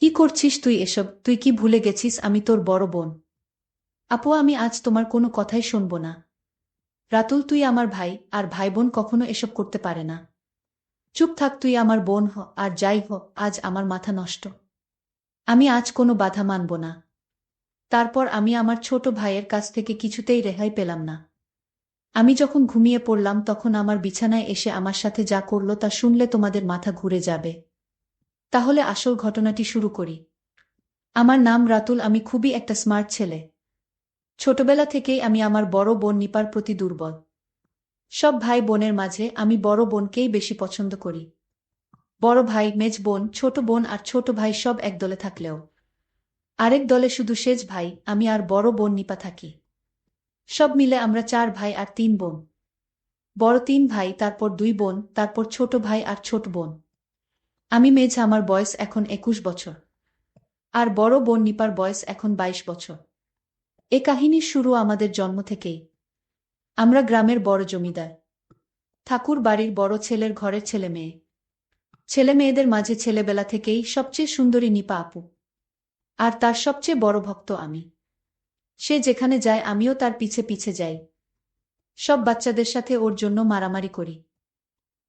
কি করছিস তুই এসব? তুই কি ভুলে গেছিস আমি তোর বড় বোন? আপু, আমি আজ তোমার কোনো কথাই শুনব না। রাতুল, তুই আমার ভাই, আর ভাই বোন কখনো এসব করতে পারে না। চুপ থাক, তুই আমার বোন হ, আর যাই হ, আজ আমার মাথা নষ্ট। আমি আজ কোনো বাধা মানব না। তারপর আমি আমার ছোট ভাইয়ের কাছ থেকে কিছুতেই রেহাই পেলাম না। আমি যখন ঘুমিয়ে পড়লাম তখন আমার বিছানায় এসে আমার সাথে যা করলো তা শুনলে তোমাদের মাথা ঘুরে যাবে। তাহলে আসল ঘটনাটি শুরু করি। আমার নাম রাতুল, আমি খুবই একটা স্মার্ট ছেলে। ছোটবেলা থেকেই আমি আমার বড় বোন নিপার প্রতি দুর্বল। সব ভাই বোনের মাঝে আমি বড় বোনকেই বেশি পছন্দ করি। বড় ভাই, মেজ বোন, ছোট বোন আর ছোট ভাই সব এক দলে থাকলেও আরেক দলে শুধু সেজ ভাই, আমি আর বড় বোন নিপা থাকি। সব মিলে আমরা 4 ভাই আর 3 বোন। বড় 3 ভাই, তারপর 2 বোন, তারপর ছোট ভাই আর ছোট বোন। আমি মেজ, আমার বয়স এখন 21 বছর। আর বড় বোন নিপার বয়স এখন 22 বছর। এ কাহিনীর শুরু আমাদের জন্ম থেকেই। আমরা গ্রামের বড় জমিদার ঠাকুর বাড়ির বড় ছেলের ঘরের ছেলে মেয়ে। ছেলে মেয়েদের মাঝে ছেলেবেলা থেকেই সবচেয়ে সুন্দরী নিপা আপু। আর তার সবচেয়ে বড় ভক্ত আমি। সে যেখানে যায় আমিও তার পিছে পিছে যাই। সব বাচ্চাদের সাথে ওর জন্য মারামারি করি।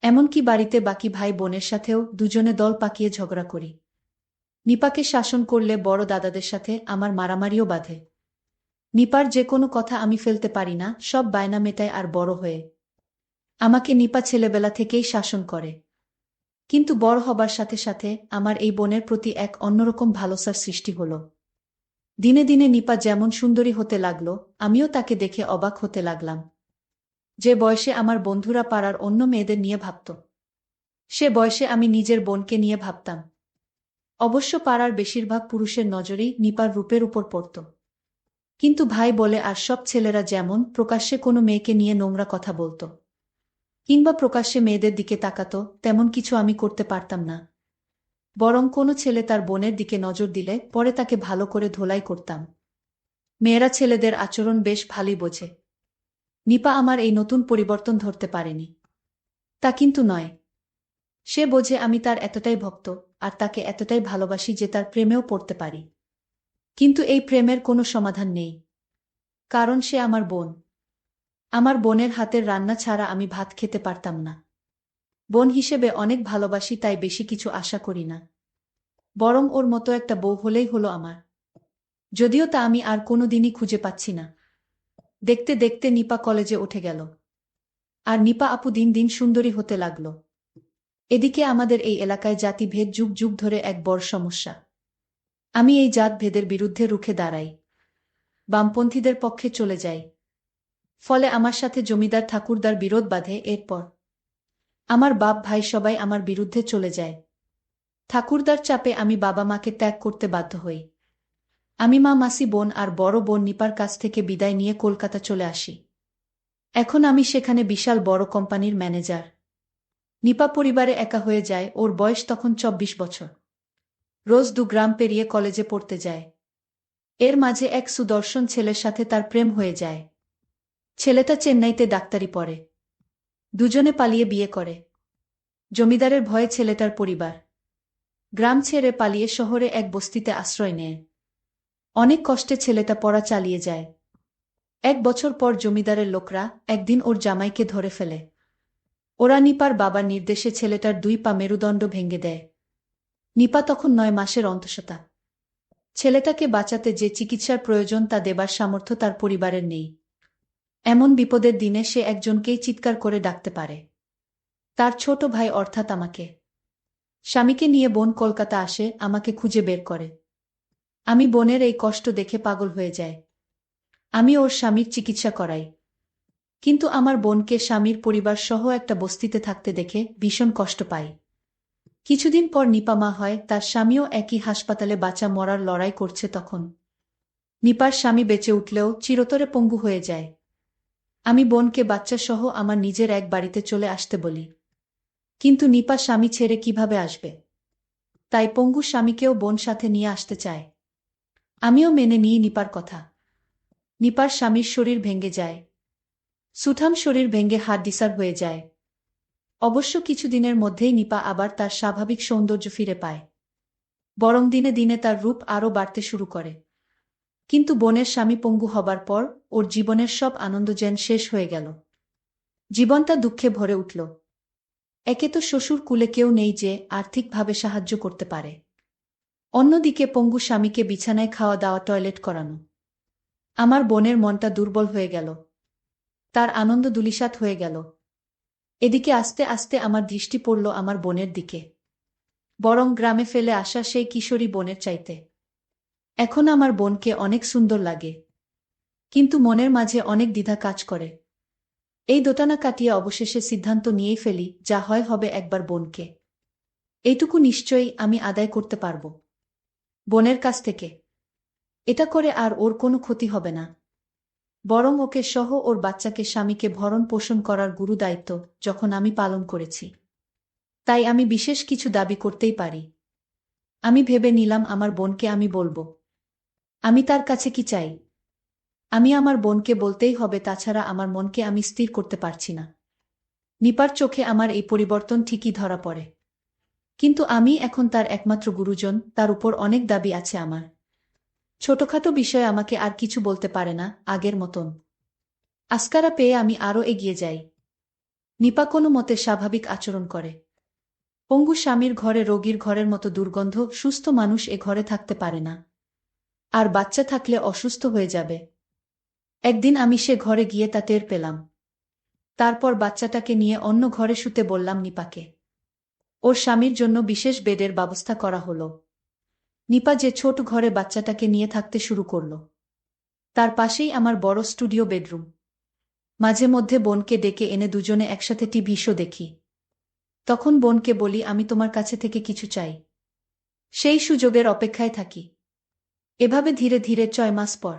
এমনকি বাড়িতে বাকি ভাই বোনের সাথেও দুজনে দল পাকিয়ে ঝগড়া করি। নিপাকে শাসন করলে বড় দাদাদের সাথে আমার মারামারিও বাধে। নিপার যে কোনো কথা আমি ফেলতে পারি না, সব বায়না মেটায় আর বড় হয়ে আমাকে নিপা ছেলেবেলা থেকেই শাসন করে। কিন্তু বড় হবার সাথে সাথে আমার এই বোনের প্রতি এক অন্যরকম ভালোবাসার সৃষ্টি হলো। দিনে দিনে নিপা যেমন সুন্দরী হতে লাগলো, আমিও তাকে দেখে অবাক হতে লাগলাম। যে বয়সে আমার বন্ধুরা পাড়ার অন্য মেয়েদের নিয়ে ভাবত, সে বয়সে আমি নিজের বোনকে নিয়ে ভাবতাম। অবশ্য পাড়ার বেশিরভাগ পুরুষের নজরেই নিপার রূপের উপর পড়ত। কিন্তু ভাই বলে আর সব ছেলেরা যেমন প্রকাশ্যে কোনো মেয়েকে নিয়ে নোংরা কথা বলতো, কিংবা প্রকাশ্যে মেয়েদের দিকে তাকাতো, তেমন কিছু আমি করতে পারতাম না। বরং কোনো ছেলে তার বোনের দিকে নজর দিলে পরে তাকে ভালো করে ধোলাই করতাম। মেয়েরা ছেলেদের আচরণ বেশ ভালোই বোঝে। নিপা আমার এই নতুন পরিবর্তন ধরতে পারেনি। তা কিন্তু নয়। সে বোঝে আমি তার এতটাই ভক্ত, আর তাকে এতটাই ভালোবাসি যে তার প্রেমেও পড়তে পারি। কিন্তু এই প্রেমের কোনো সমাধান নেই। কারণ সে আমার বোন। আমার বোনের হাতের রান্না ছাড়া আমি ভাত খেতে পারতাম না। বোন হিসেবে অনেক ভালোবাসি, তাই বেশি কিছু আশা করি না। বরং ওর মতো একটা বউ হলেই হলো আমার। যদিও তা আমি আর কোনোদিনই খুঁজে পাচ্ছি না। দেখতে দেখতে নিপা কলেজে উঠে গেল। আর নিপা আপু দিন দিন সুন্দরী হতে লাগল। এদিকে আমাদের এই এলাকায় জাতিভেদ যুগ যুগ ধরে এক বড় সমস্যা। আমি এই জাতভেদের বিরুদ্ধে রুখে দাঁড়াই। বামপন্থীদের পক্ষে চলে যাই। ফলে আমার সাথে জমিদার ঠাকুরদার বিরোধ বাধে। এরপর আমার বাপ ভাই সবাই আমার বিরুদ্ধে চলে যায়। ঠাকুরদার চাপে আমি বাবা মাকে ত্যাগ করতে বাধ্য হই। আমি মা, মাসি, বোন আর বড় বোন নিপার কাছ থেকে বিদায় নিয়ে কলকাতা চলে আসি। এখন আমি সেখানে বিশাল বড় কোম্পানির ম্যানেজার। নিপা পরিবারে একা হয়ে যায়, ওর বয়স তখন 24 বছর। রোজ 2 গ্রাম পেরিয়ে কলেজে পড়তে যায়। এর মাঝে এক সুদর্শন ছেলের সাথে তার প্রেম হয়ে যায়। ছেলেটা চেন্নাইতে ডাক্তারি পড়ে। দুজনে পালিয়ে বিয়ে করে। জমিদারের ভয়ে ছেলেটার পরিবার গ্রাম ছেড়ে পালিয়ে শহরে এক বস্তিতে আশ্রয় নেয়। অনেক কষ্টে ছেলেটা পড়া চালিয়ে যায়। 1 বছর পর জমিদারের লোকরা একদিন ওর জামাইকে ধরে ফেলে। ওরা নিপার বাবার নির্দেশে ছেলেটার 2 পা মেরুদণ্ড ভেঙে দেয়। নিপা তখন 9 মাসের অন্তঃসত্ত্বা। ছেলেটাকে বাঁচাতে যে চিকিৎসার প্রয়োজন তা দেবার সামর্থ্য তার পরিবারের নেই। এমন বিপদের দিনে সে একজনকেই চিৎকার করে ডাকতে পারে, তার ছোট ভাই অর্থাৎ আমাকে। স্বামীকে নিয়ে বোন কলকাতা আসে, আমাকে খুঁজে বের করে। আমি বোনের এই কষ্ট দেখে পাগল হয়ে যাই। আমি ওর স্বামীর চিকিৎসা করাই। কিন্তু আমার বোনকে স্বামীর পরিবার সহ একটা বস্তিতে থাকতে দেখে ভীষণ কষ্ট পাই। কিছুদিন পর নিপা মা হয়, তার স্বামীও একই হাসপাতালে বাঁচা মরার লড়াই করছে। তখন নিপার স্বামী বেঁচে উঠলেও চিরতরে পঙ্গু হয়ে যায়। আমি বোনকে বাচ্চা সহ আমার নিজের এক বাড়িতে চলে আসতে বলি। কিন্তু নিপা স্বামী ছেড়ে কিভাবে আসবে? তাই পঙ্গু স্বামীকেও বোন সাথে নিয়ে আসতে চায়। আমিও মেনে নিই নিপার কথা। নিপার স্বামীর শরীর ভেঙে যায়। সুঠাম শরীর ভেঙে হাড় হয়ে যায়। অবশ্য কিছুদিনের মধ্যেই নিপা আবার তার স্বাভাবিক সৌন্দর্য ফিরে পায়। বরং দিনে দিনে তার রূপ আরও বাড়তে শুরু করে। কিন্তু বোনের স্বামী পঙ্গু হবার পর ওর জীবনের সব আনন্দ যেন শেষ হয়ে গেল। জীবনটা দুঃখে ভরে উঠল। একে তো শ্বশুর কুলে কেউ নেই যে আর্থিকভাবে সাহায্য করতে পারে, অন্যদিকে পঙ্গু স্বামীকে বিছানায় খাওয়া দাওয়া টয়লেট করানো। আমার বোনের মনটা দুর্বল হয়ে গেল, তার আনন্দ ধূলিসাৎ হয়ে গেল। এদিকে আস্তে আস্তে আমার দৃষ্টি পড়ল আমার বোনের দিকে, বরং গ্রামে ফেলে আসা সেই কিশোরী বোনের চাইতে। এখন আমার বোনকে অনেক সুন্দর লাগে, কিন্তু মনের মাঝে অনেক দ্বিধা কাজ করে। এই দোটানা কাটিয়ে অবশেষে সিদ্ধান্ত নিয়েই ফেলি, যা হয় হবে, একবার বোনকে এইটুকু নিশ্চয়ই আমি আদায় করতে পারব বোনের কাছ থেকে। এটা করে আর ওর কোনো ক্ষতি হবে না, বরং ওকে সহ ওর বাচ্চাকে স্বামীকে ভরণ পোষণ করার গুরু দায়িত্ব যখন আমি পালন করেছি, তাই আমি বিশেষ কিছু দাবি করতেই পারি। আমি ভেবে নিলাম আমার বোনকে আমি বলবো আমি তার কাছে কি চাই। আমি আমার বোনকে বলতেই হবে, তাছাড়া আমার মনকে আমি স্থির করতে পারছি না। নিপার চোখে আমার এই পরিবর্তন ঠিকই ধরা পড়ে, কিন্তু আমি এখন তার একমাত্র গুরুজন, তার উপর অনেক দাবি আছে আমার। ছোটখাটো বিষয়ে আমাকে আর কিছু বলতে পারে না আগের মতন। আস্কারা পেয়ে আমি আরও এগিয়ে যাই। নিপা কোনো মতে স্বাভাবিক আচরণ করে। পঙ্গু স্বামীর ঘরে রোগীর ঘরের মতো দুর্গন্ধ, সুস্থ মানুষ এ ঘরে থাকতে পারে না, আর বাচ্চা থাকলে অসুস্থ হয়ে যাবে। একদিন আমি সে ঘরে গিয়ে তা টের পেলাম। তারপর বাচ্চাটাকে নিয়ে অন্য ঘরে শুতে বললাম নিপাকে। ওর স্বামীর জন্য বিশেষ বেডের ব্যবস্থা করা হলো। নিপা যে ছোট ঘরে বাচ্চাটাকে নিয়ে থাকতে শুরু করল, তার পাশেই আমার বড় স্টুডিও বেডরুম। মাঝে মধ্যে বোনকে ডেকে এনে দুজনে একসাথে টিভি শো দেখি। তখন বোনকে বলি আমি তোমার কাছে থেকে কিছু চাই, সেই সুযোগের অপেক্ষায় থাকি। এভাবে ধীরে ধীরে 6 মাস পর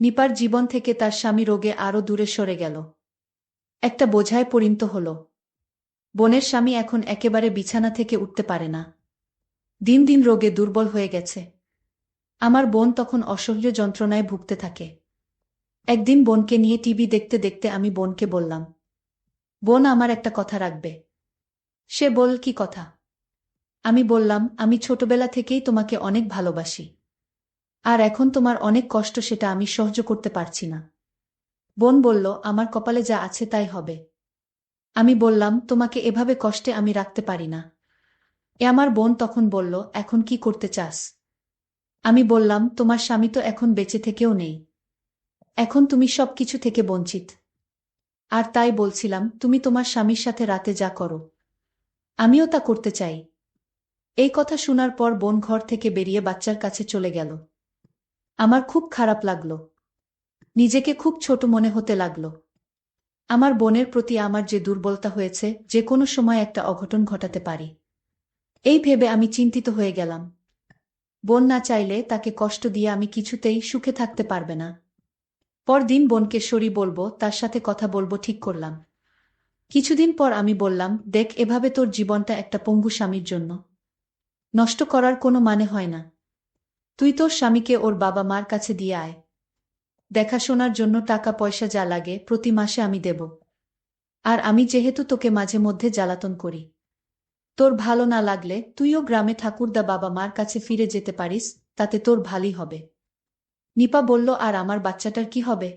নিপার জীবন থেকে তার স্বামী রোগে আরও দূরে সরে গেল, একটা বোঝায় পরিণত হল। বোনের স্বামী এখন একেবারে বিছানা থেকে উঠতে পারে না, দিন দিন রোগে দুর্বল হয়ে গেছে। আমার বোন তখন অসহ্য যন্ত্রণায় ভুগতে থাকে। একদিন বোনকে নিয়ে টিভি দেখতে দেখতে আমি বোনকে বললাম, বোন আমার একটা কথা রাখবে। সে বল, কি কথা? আমি বললাম, আমি ছোটবেলা থেকেই তোমাকে অনেক ভালোবাসি, আর এখন তোমার অনেক কষ্ট, সেটা আমি সহ্য করতে পারছি না। বোন বলল, আমার কপালে যা আছে তাই হবে। আমি বললাম, তোমাকে এভাবে কষ্টে আমি রাখতে পারি না। আমার বোন তখন বলল, এখন কি করতে চাস? আমি বললাম, তোমার স্বামী তো এখন বেঁচে থেকেও নেই, এখন তুমি সব কিছু থেকে বঞ্চিত। আর তাই বলছিলাম, তুমি তোমার স্বামীর সাথে রাতে যা করো আমিও তা করতে চাই। এই কথা শোনার পর বোন ঘর থেকে বেরিয়ে বাচ্চার কাছে চলে গেল। আমার খুব খারাপ লাগলো, নিজেকে খুব ছোট মনে হতে লাগলো। আমার বোনের প্রতি আমার যে দুর্বলতা হয়েছে, যে কোনো সময় একটা অঘটন ঘটাতে পারি, এই ভেবে আমি চিন্তিত হয়ে গেলাম। বোন না চাইলে তাকে কষ্ট দিয়ে আমি কিছুতেই সুখে থাকতে পারবে না। পরদিন বোনকে সরি বলবো, তার সাথে কথা বলবো ঠিক করলাম। কিছুদিন পর আমি বললাম, দেখ, এভাবে তোর জীবনটা একটা পঙ্গু স্বামীর জন্য নষ্ট করার কোনো মানে হয় না। তুই তোর স্বামীকে ওর বাবা মার কাছে দিয়ে আয়, দেখাশোনার জন্য টাকা পয়সা যা লাগে প্রতি মাসে আমি দেব। আর আমি যেহেতু তোকে মাঝে মধ্যে জ্বালাতন করি, তোর ভালো না লাগলে তুইও গ্রামে ঠাকুরদা বাবা মার কাছে ফিরে যেতে পারিস, তাতে তোর ভালোই হবে। নিপা বলল, আর আমার বাচ্চাটার কি হবে?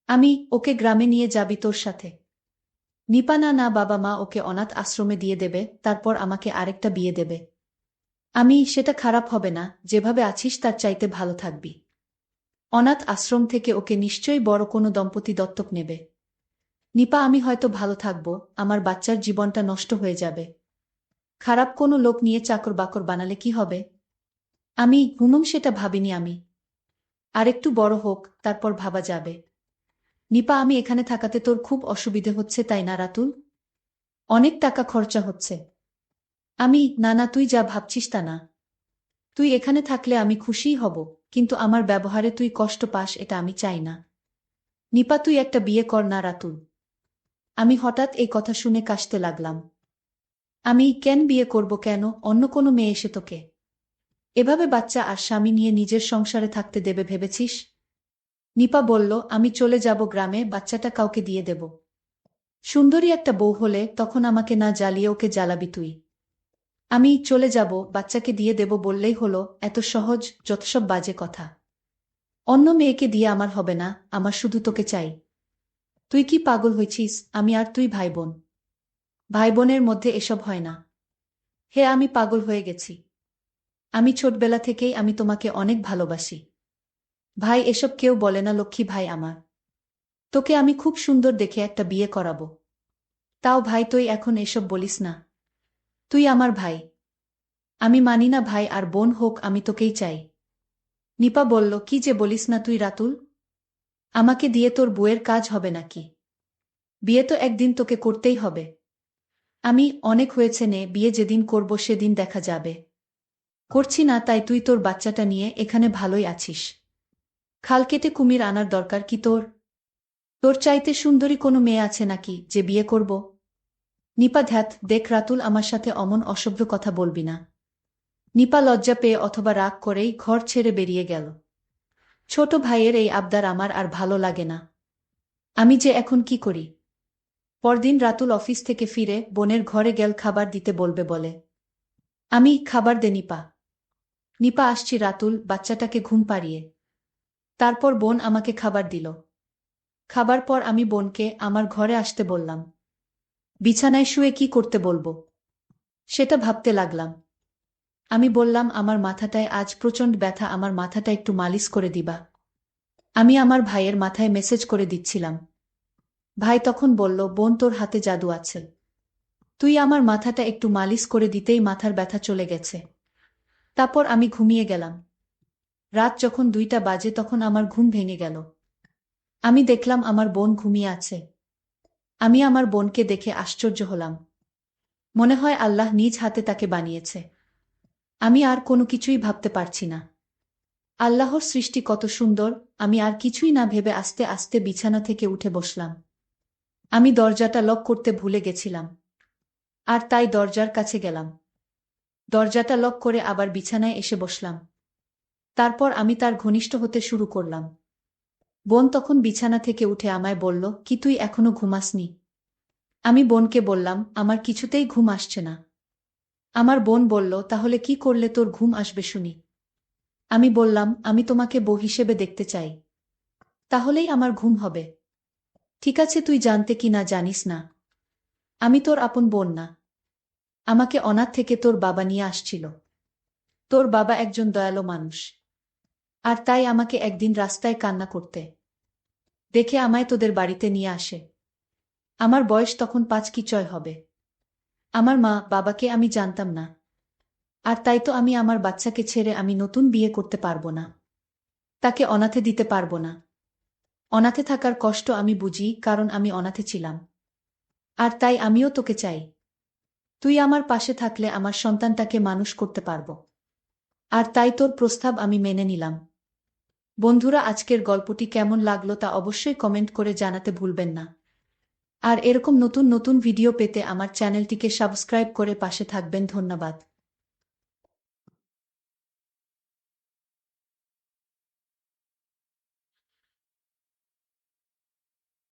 আমি, ওকে গ্রামে নিয়ে যাবি তোর সাথে? নিপা, না না, বাবা মা ওকে অনাথ আশ্রমে দিয়ে দেবে, তারপর আমাকে আরেকটা বিয়ে দেবে। আমি, সেটা খারাপ হবে না, যেভাবে আছিস তার চাইতে ভালো থাকবি। অনাথ আশ্রম থেকে ওকে নিশ্চয়ই বড় কোনো দম্পতি দত্তক নেবে। নিপা, আমি হয়তো ভালো থাকব, আমার বাচ্চার জীবনটা নষ্ট হয়ে যাবে। খারাপ কোনো লোক নিয়ে চাকর বাকর বানালে কি হবে? আমি, সেটা ভাবিনি আমি। আরেকটু বড় হোক, তারপর ভাবা যাবে। নিপা, আমি এখানে থাকাতে তোর খুব অসুবিধে হচ্ছে তাই না রাতুল? অনেক টাকা খরচা হচ্ছে। আমি, না না, তুই যা ভাবছিস তা না। তুই এখানে থাকলে আমি খুশিই হব, কিন্তু আমার ব্যবহারে তুই কষ্ট পাস এটা আমি চাই না। নিপা, তুই একটা বিয়ে কর না রাতুল। আমি হঠাৎ এই কথা শুনে কাশতে লাগলাম। আমি, কেন বিয়ে করব? কেন অন্য কোনো মেয়ে এসে তোকে এভাবে বাচ্চা আর স্বামী নিয়ে নিজের সংসারে থাকতে দেবে ভেবেছিস? নিপা বলল, আমি চলে যাব গ্রামে, বাচ্চাটা কাউকে দিয়ে দেব। সুন্দরী একটা বউ হলে তখন আমাকে না জ্বালিয়ে ওকে জ্বালাবি তুই। আমি চলে যাব, বাচ্চাকে দিয়ে দেব বললেই হলো, এত সহজ? যত সব বাজে কথা। অন্য মেয়েকে দিয়ে আমার হবে না, আমার শুধু তোকে চাই। তুই কি পাগল হয়েছিস? আমি আর তুই ভাই বোন। ভাই বোনের মধ্যে এসব হয় না। হে, আমি পাগল হয়ে গেছি। আমি ছোটবেলা থেকেই আমি তোমাকে অনেক ভালোবাসি। ভাই এসব কেউ বলে না লক্ষ্মী ভাই আমার। তোকে আমি খুব সুন্দর দেখে একটা বিয়ে করাবো। তাও ভাই তুই এখন এসব বলিস না। তুই আমার ভাই। আমি মানি না ভাই আর বোন হোক, আমি তোকেই চাই। নিপা বলল, কি যে বলিস না তুই রাতুল। আমাকে দিয়ে তোর বউয়ের কাজ হবে নাকি? বিয়ে তো একদিন তোকে করতেই হবে। আমি অনেক হয়েছে নে, বিয়ে যেদিন করব সেদিন দেখা যাবে। করছি না তাই তুই তোর বাচ্চাটা নিয়ে এখানে ভালোই আছিস। খাল কেটে কুমির আনার দরকার কি তোর? তোর চাইতে সুন্দরী কোনো মেয়ে আছে নাকি যে বিয়ে করব? নিপা ধ্যাত, দেখ রাতুল, আমার সাথে অমন অসভ্য কথা বলবি না। নিপা লজ্জা পেয়ে অথবা রাগ করেই ঘর ছেড়ে বেরিয়ে গেল। ছোট ভাইয়ের এই আবদার আমার আর ভালো লাগে না। আমি যে এখন কি করি? পরদিন রাতুল অফিস থেকে ফিরে বোনের ঘরে গেল খাবার দিতে বলবে বলে। আমি খাবার দে নিপা। নিপা আসছি রাতুল, বাচ্চাটাকে ঘুম পাড়িয়ে। তারপর বোন আমাকে খাবার দিল। খাবার পর আমি বোনকে আমার ঘরে আসতে বললাম। বিছানায় শুয়ে কি করতে বলবো সেটা ভাবতে লাগলাম। আমি বললাম, আমার মাথাটায় আজ প্রচণ্ড ব্যথা, আমার মাথাটা একটু মালিশ করে দিবা। আমি আমার ভাইয়ের মাথায় মেসেজ করে দিচ্ছিলাম। ভাই তখন বলল, বোন তোর হাতে জাদু আছে। তুই আমার মাথাটা একটু মালিশ করে দিতেই মাথার ব্যথা চলে গেছে। তারপর আমি ঘুমিয়ে গেলাম। রাত যখন 2টা বাজে তখন আমার ঘুম ভেঙে গেল। আমি দেখলাম আমার বোন ঘুমিয়ে আছে। আমি আমার বোনকে দেখে আশ্চর্য হলাম। মনে হয় আল্লাহ নিজ হাতে তাকে বানিয়েছে। আমি আর কোনো কিছুই ভাবতে পারছি না। আল্লাহর সৃষ্টি কত সুন্দর। আমি আর কিছুই না ভেবে আস্তে আস্তে বিছানা থেকে উঠে বসলাম। আমি দরজাটা লক করতে ভুলে গেছিলাম। আর তাই দরজার কাছে গেলাম। দরজাটা লক করে আবার বিছানায় এসে বসলাম। তারপর আমি তার ঘনিষ্ঠ হতে শুরু করলাম। বোন তখন বিছানা থেকে উঠে আমায় বলল, কি তুই এখনো ঘুমাসনি? আমি বোনকে বললাম, আমার কিছুতেই ঘুম আসছে না। আমার বোন বলল, তাহলে কি করলে তোর ঘুম আসবে শুনি? আমি বললাম, আমি তোমাকে বউ হিসেবে দেখতে চাই। তাহলেই আমার ঘুম হবে। ঠিক আছে, তুই জানতে কি না জানিস না। আমি তোর আপন বোন না। আমাকে অনাথ থেকে তোর বাবা নিয়ে আসছিল। তোর বাবা একজন দয়ালু মানুষ। আর তাই আমাকে একদিন রাস্তায় কান্না করতে দেখে আমায় তোদের বাড়িতে নিয়ে আসে। আমার বয়স তখন 5 কি 6 হবে। আমার মা বাবাকে আমি জানতাম না। আর তাই তো আমি আমার বাচ্চাকে ছেড়ে আমি নতুন বিয়ে করতে পারবো না। তাকে অনাথে দিতে পারবো না। অনাথে থাকার কষ্ট আমি বুঝি, কারণ আমি অনাথে ছিলাম। আর তাই আমিও তোকে চাই। তুই আমার পাশে থাকলে আমার সন্তানটাকে মানুষ করতে পারবো। আর তাই তোর প্রস্তাব আমি মেনে নিলাম। বন্ধুরা, আজকের গল্পটি কেমন লাগলো তা অবশ্যই কমেন্ট করে জানাতে ভুলবেন না। আর এরকম নতুন নতুন ভিডিও পেতে আমার চ্যানেলটিকে সাবস্ক্রাইব করে পাশে থাকবেন। ধন্যবাদ।